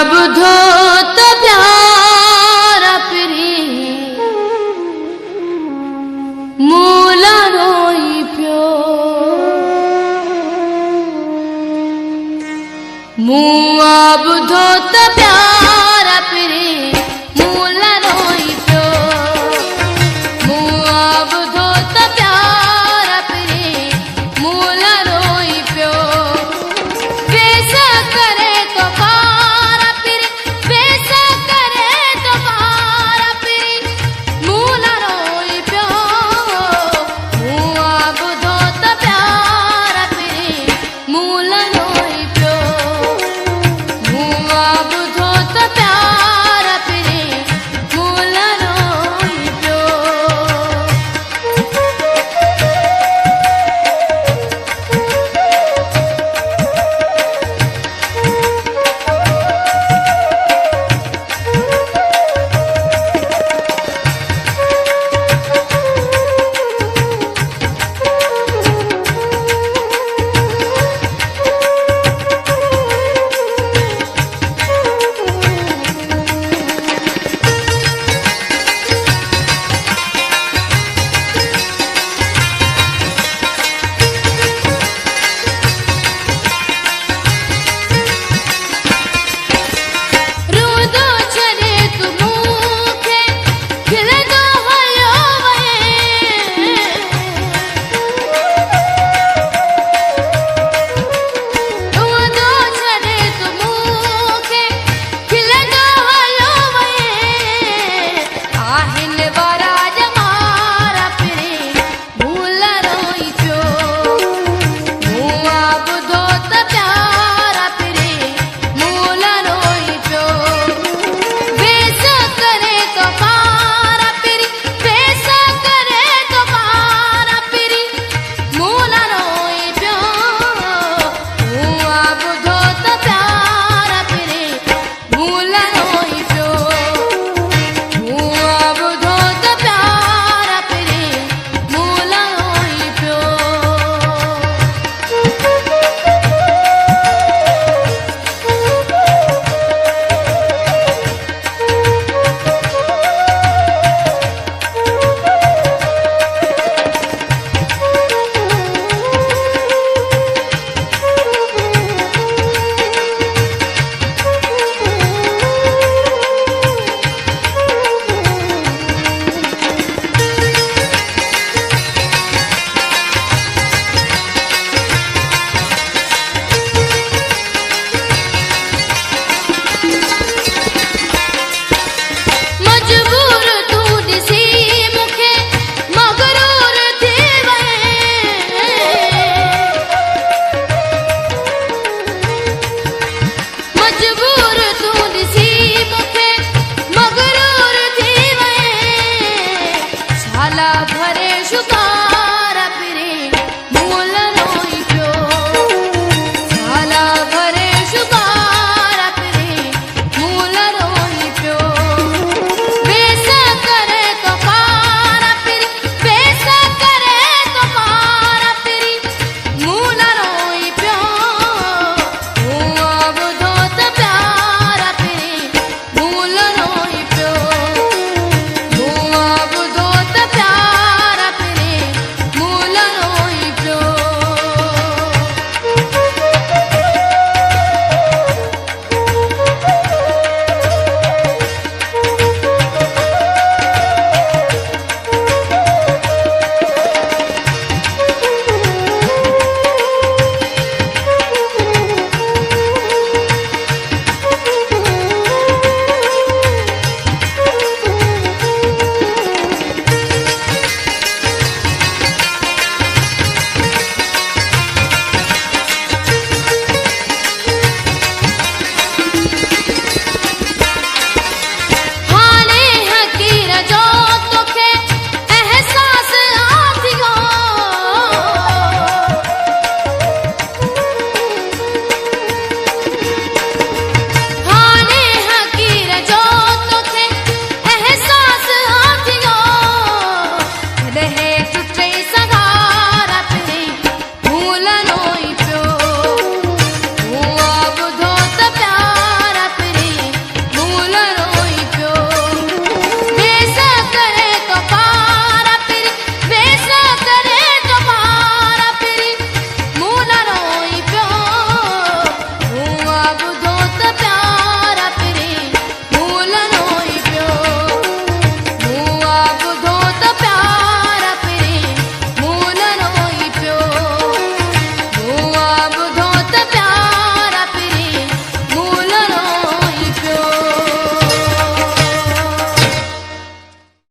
बुधो त प्यारा पिरी मूला रोई पियो मुआ बुधो त प्यारा पिरी मूला रोई पियो मुआ बुधो त प्यारा पिरी मूला रोई पियो वैसा करे तो पारा पिरी वैसा करे तो पारा पिरी मूला रोई पियो मुआ बुधो त प्यारा पिरी मूला रोई पियो मुआ बुधो त प्यारा पिरी मूला रोई पियो। रूदो चले तू मुखे खिलदो हयो वहे रूदो चले तू मुखे खिलदो हयो वहे आहिन वारा जमारा पिरी मूला रोई पियो मुआ बुधो त प्यारा पिरी मूला रोई पियो वैसा करे तो पारा पिरी वैसा करे तो पारा पिरी मूला रोई पियो मुआ बुधो त प्यारा पिरी मूला रोई पियो मुआ बुधो त प्यारा पिरी मूला रोई पियो। मजबूर तू ॾिसी मूंखे मगरूर थी वए मजबूर तू ॾिसी मूंखे मगरूर थी वए छाला भरे शुका